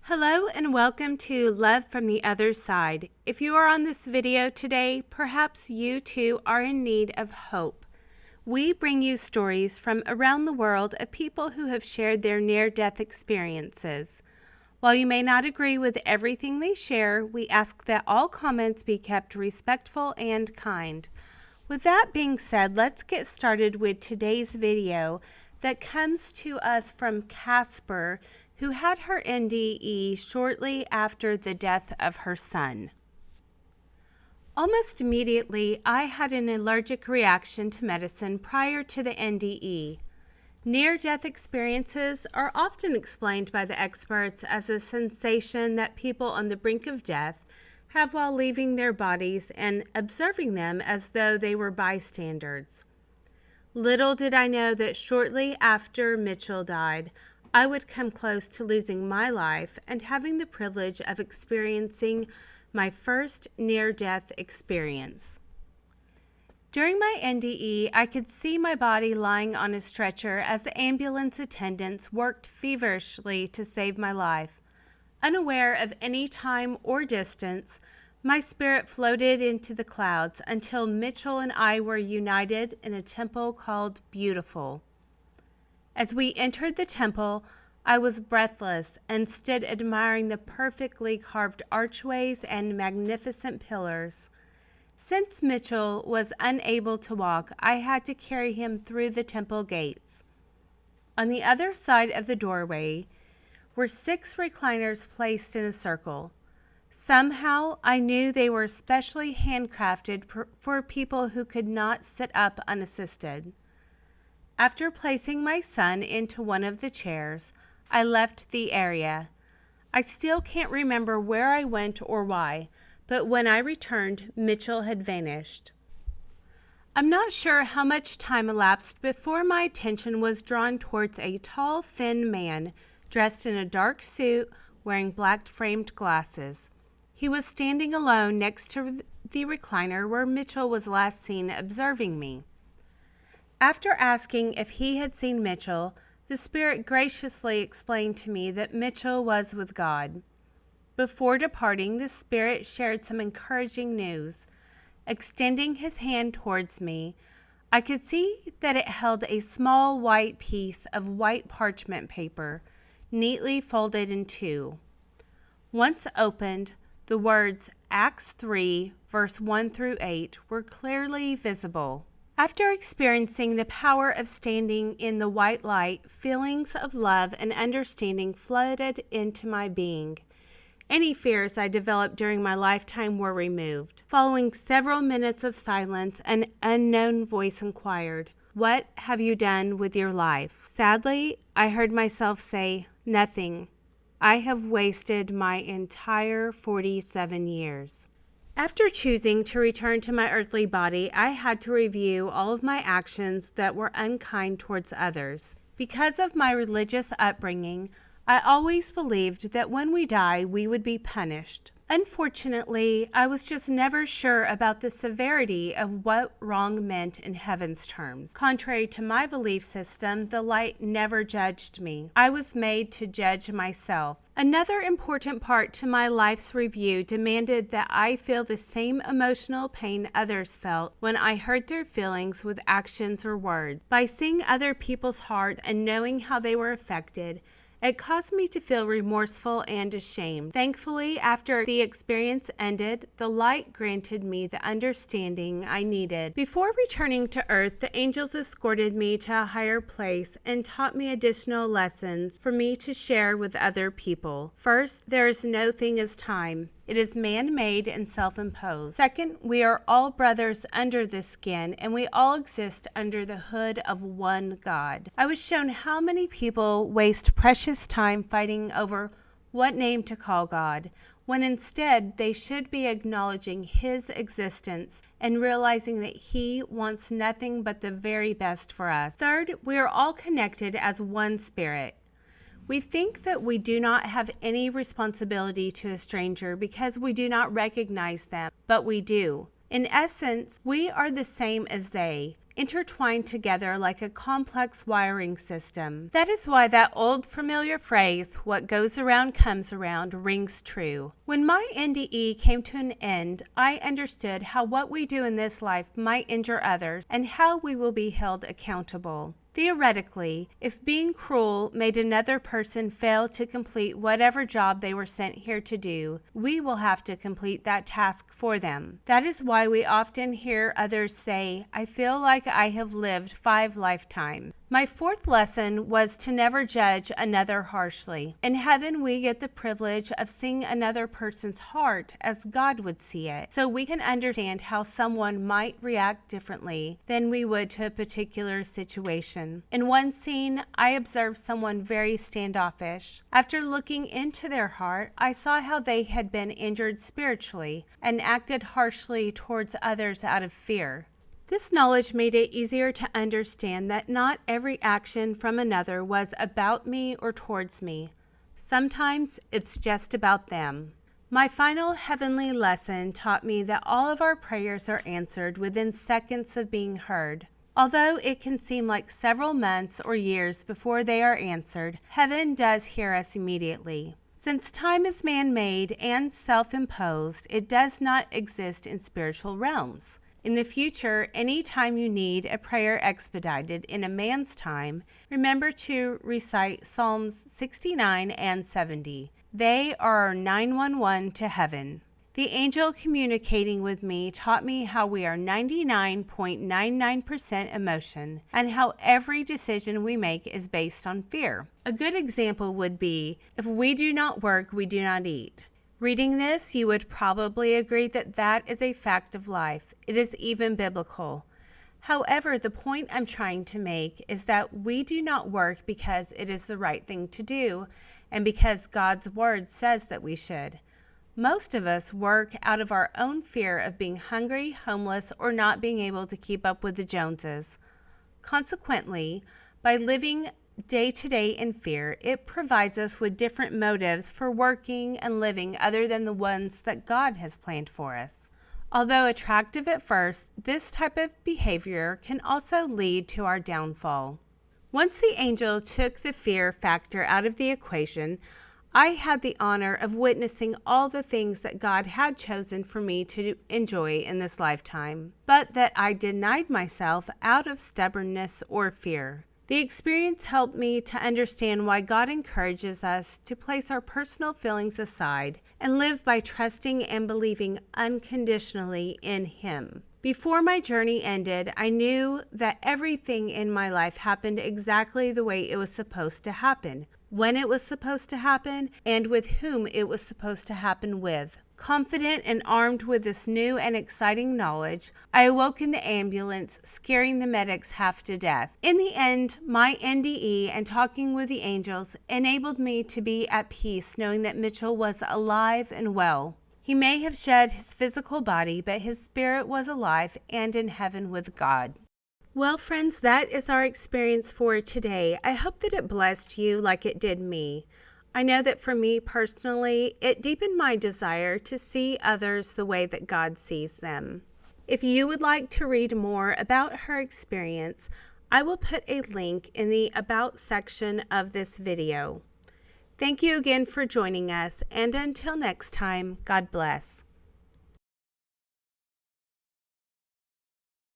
Hello and welcome to Love from the Other Side. If you are on this video today, perhaps you too are in need of hope. We bring you stories from around the world of people who have shared their near-death experiences. While you may not agree with everything they share, we ask that all comments be kept respectful and kind. With that being said, let's get started with today's video that comes to us from Casper, who had her NDE shortly after the death of her son. Almost immediately, I had an allergic reaction to medicine prior to the NDE. Near-death experiences are often explained by the experts as a sensation that people on the brink of death have while leaving their bodies and observing them as though they were bystanders. Little did I know that shortly after Mitchell died, I would come close to losing my life and having the privilege of experiencing my first near-death experience. During my NDE, I could see my body lying on a stretcher as the ambulance attendants worked feverishly to save my life. Unaware of any time or distance, my spirit floated into the clouds until Mitchell and I were united in a temple called Beautiful. As we entered the temple, I was breathless and stood admiring the perfectly carved archways and magnificent pillars. Since Mitchell was unable to walk, I had to carry him through the temple gates. On the other side of the doorway were 6 recliners placed in a circle. Somehow, I knew they were specially handcrafted for people who could not sit up unassisted. After placing my son into one of the chairs, I left the area. I still can't remember where I went or why, but when I returned, Mitchell had vanished. I'm not sure how much time elapsed before my attention was drawn towards a tall, thin man dressed in a dark suit, wearing black framed glasses. He was standing alone next to the recliner where Mitchell was last seen observing me. After asking if he had seen Mitchell, the spirit graciously explained to me that Mitchell was with God. Before departing, the spirit shared some encouraging news. Extending his hand towards me, I could see that it held a small white piece of white parchment paper, neatly folded in 2. Once opened, the words Acts 3, verse 1 through 8 were clearly visible. After experiencing the power of standing in the white light, feelings of love and understanding flooded into my being. Any fears I developed during my lifetime were removed. Following several minutes of silence, an unknown voice inquired, "What have you done with your life?" Sadly, I heard myself say, "Nothing. I have wasted my entire 47 years." After choosing to return to my earthly body, I had to review all of my actions that were unkind towards others. Because of my religious upbringing, I always believed that when we die, we would be punished. Unfortunately, I was just never sure about the severity of what wrong meant in heaven's terms. Contrary to my belief system, the light never judged me. I was made to judge myself. Another important part to my life's review demanded that I feel the same emotional pain others felt when I hurt their feelings with actions or words. By seeing other people's heart and knowing how they were affected, it caused me to feel remorseful and ashamed. Thankfully, after the experience ended, the light granted me the understanding I needed. Before returning to Earth, the angels escorted me to a higher place and taught me additional lessons for me to share with other people. First, there is no thing as time. It is man-made and self-imposed. Second, we are all brothers under the skin, and we all exist under the hood of one God. I was shown how many people waste precious time fighting over what name to call God, when instead they should be acknowledging His existence and realizing that He wants nothing but the very best for us. Third, we are all connected as one spirit. We think that we do not have any responsibility to a stranger because we do not recognize them, but we do. In essence, we are the same as they. intertwined together like a complex wiring system. That is why that old familiar phrase, "what goes around comes around," rings true. When my NDE came to an end, I understood how what we do in this life might injure others and how we will be held accountable. Theoretically, if being cruel made another person fail to complete whatever job they were sent here to do, we will have to complete that task for them. That is why we often hear others say, "I feel like I have lived 5 lifetimes." My fourth lesson was to never judge another harshly. In heaven, we get the privilege of seeing another person's heart as God would see it, so we can understand how someone might react differently than we would to a particular situation. In one scene, I observed someone very standoffish. After looking into their heart, I saw how they had been injured spiritually and acted harshly towards others out of fear. This knowledge made it easier to understand that not every action from another was about me or towards me. Sometimes it's just about them. My final heavenly lesson taught me that all of our prayers are answered within seconds of being heard. Although it can seem like several months or years before they are answered, heaven does hear us immediately. Since time is man-made and self-imposed, it does not exist in spiritual realms. In the future, any time you need a prayer expedited in a man's time, remember to recite Psalms 69 and 70. They are our 911 to heaven. The angel communicating with me taught me how we are 99.99% emotion and how every decision we make is based on fear. A good example would be, if we do not work, we do not eat. Reading this, you would probably agree that that is a fact of life. It is even biblical. However, the point I'm trying to make is that we do not work because it is the right thing to do and because God's word says that we should. Most of us work out of our own fear of being hungry, homeless, or not being able to keep up with the Joneses. Consequently, by living day to day in fear, it provides us with different motives for working and living other than the ones that God has planned for us. Although attractive at first, this type of behavior can also lead to our downfall. Once the angel took the fear factor out of the equation, I had the honor of witnessing all the things that God had chosen for me to enjoy in this lifetime, but that I denied myself out of stubbornness or fear. The experience helped me to understand why God encourages us to place our personal feelings aside and live by trusting and believing unconditionally in Him. Before my journey ended, I knew that everything in my life happened exactly the way it was supposed to happen, when it was supposed to happen, and with whom it was supposed to happen with. Confident and armed with this new and exciting knowledge, I awoke in the ambulance, scaring the medics half to death. In the end, my NDE and talking with the angels enabled me to be at peace knowing that Mitchell was alive and well. He may have shed his physical body, but his spirit was alive and in heaven with God. Well, friends, that is our experience for today. I hope that it blessed you like it did me. I know that for me personally, it deepened my desire to see others the way that God sees them. If you would like to read more about her experience, I will put a link in the About section of this video. Thank you again for joining us, and until next time, God bless.